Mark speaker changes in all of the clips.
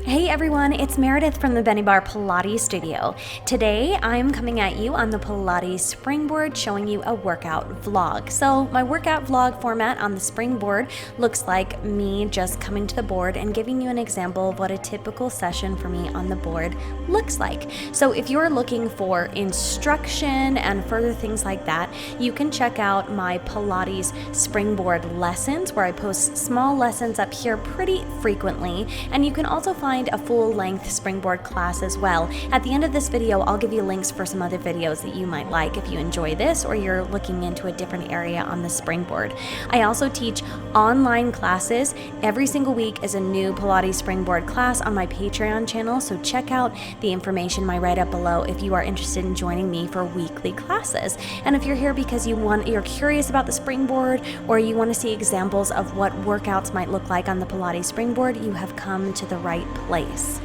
Speaker 1: Hey everyone, it's Meredith from the Benniebarrefitness Pilates studio. Today I'm coming at you on the Pilates Springboard showing you a workout vlog. So my workout vlog format on the Springboard looks like me just coming to the board and giving you an example of what a typical session for me on the board looks like. So if you're looking for instruction and further things like that, you can check out my Pilates Springboard lessons where I post small lessons up here pretty frequently, and you can also find a full-length springboard class as well. At the end of this video, I'll give you links for some other videos that you might like if you enjoy this or you're looking into a different area on the springboard. I also teach online classes. Every single week is a new Pilates springboard class on my Patreon channel, so check out the information in my write-up below if you are interested in joining me for weekly classes. And if you're here because you're curious about the springboard or you want to see examples of what workouts might look like on the Pilates springboard, you have come to the right place.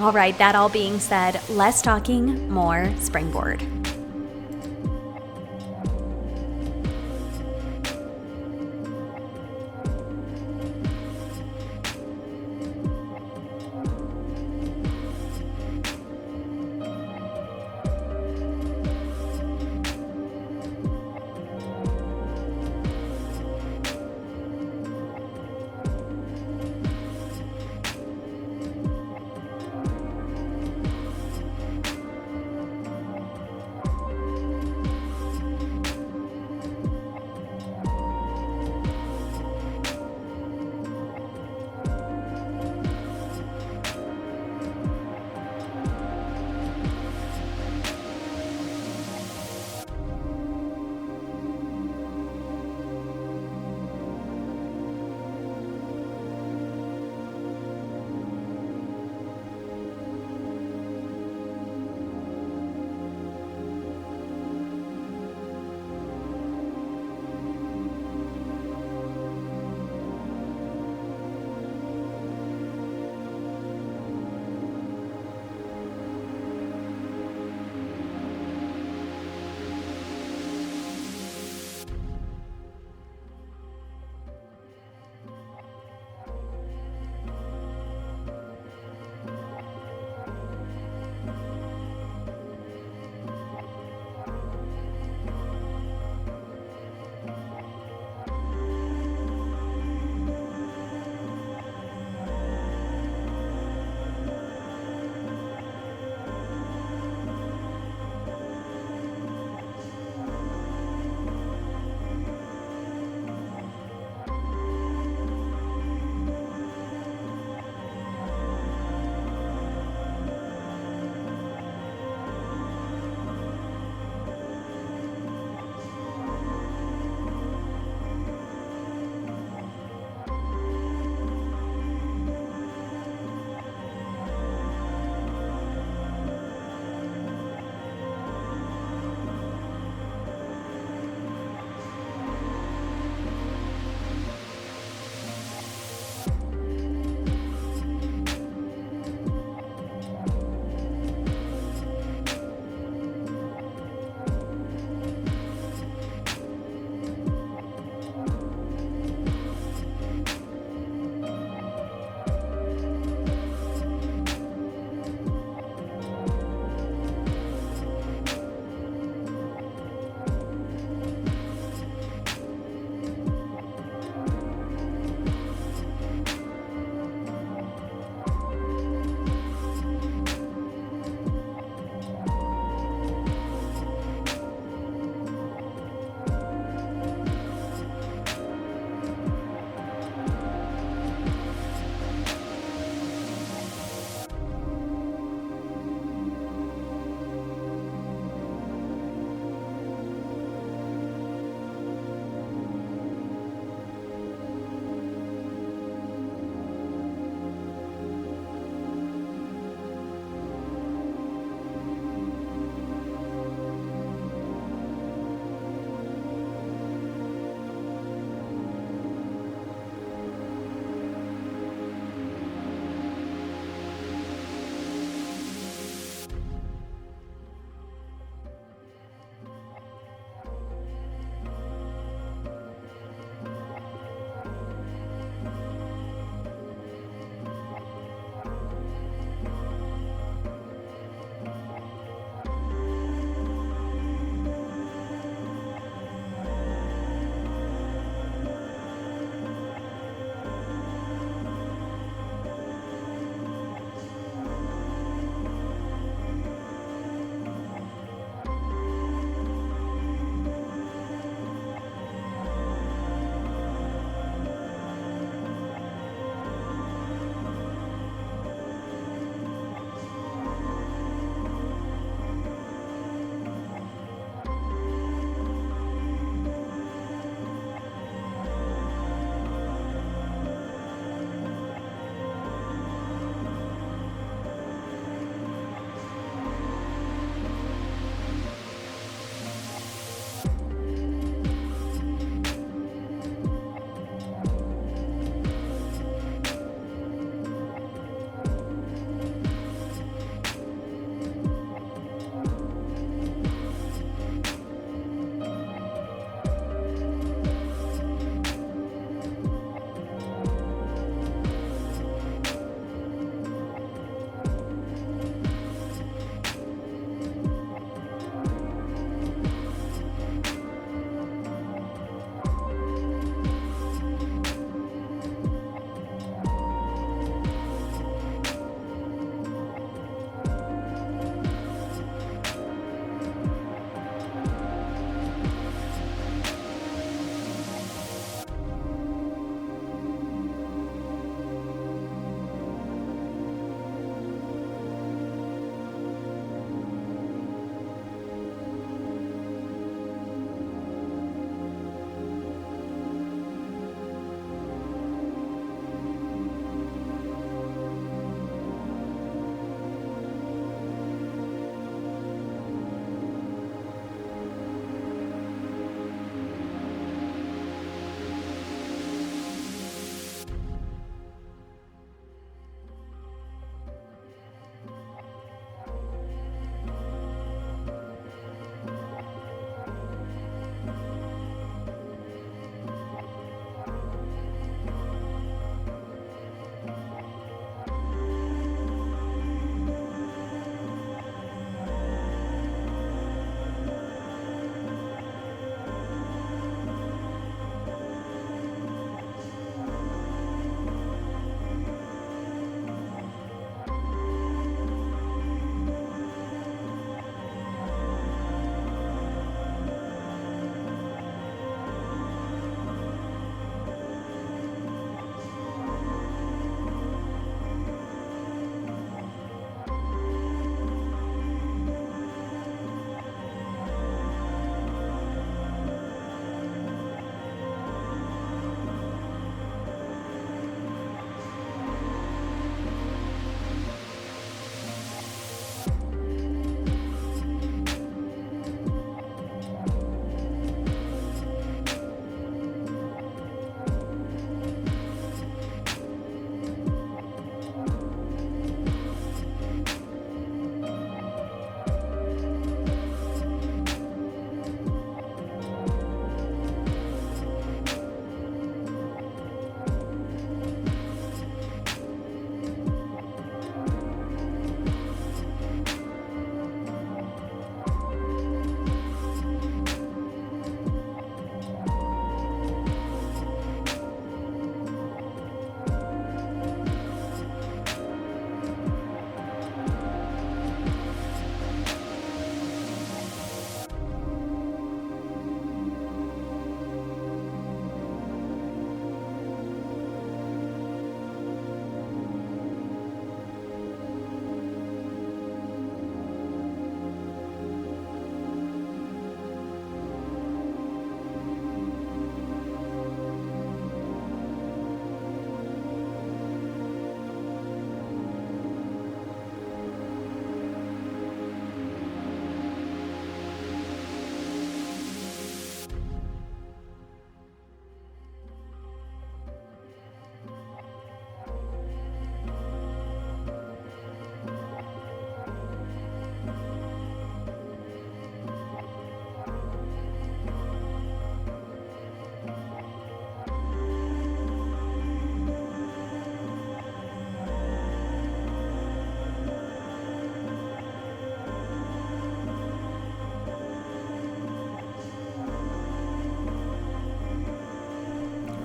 Speaker 1: All right, that all being said, less talking, more springboard.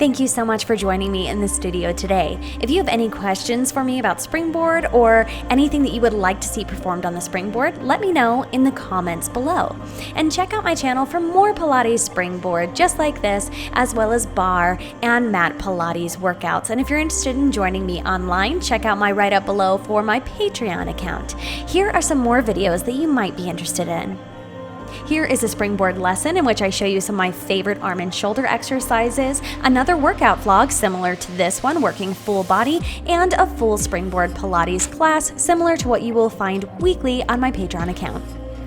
Speaker 1: Thank you so much for joining me in the studio today. If you have any questions for me about Springboard or anything that you would like to see performed on the Springboard, let me know in the comments below. And check out my channel for more Pilates Springboard just like this, as well as Barre and Mat Pilates workouts. And if you're interested in joining me online, check out my write-up below for my Patreon account. Here are some more videos that you might be interested in. Here is a springboard lesson in which I show you some of my favorite arm and shoulder exercises, another workout vlog similar to this one, working full body, and a full springboard Pilates class similar to what you will find weekly on my Patreon account.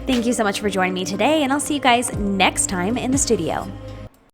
Speaker 1: Thank you so much for joining me today, and I'll see you guys next time in the studio.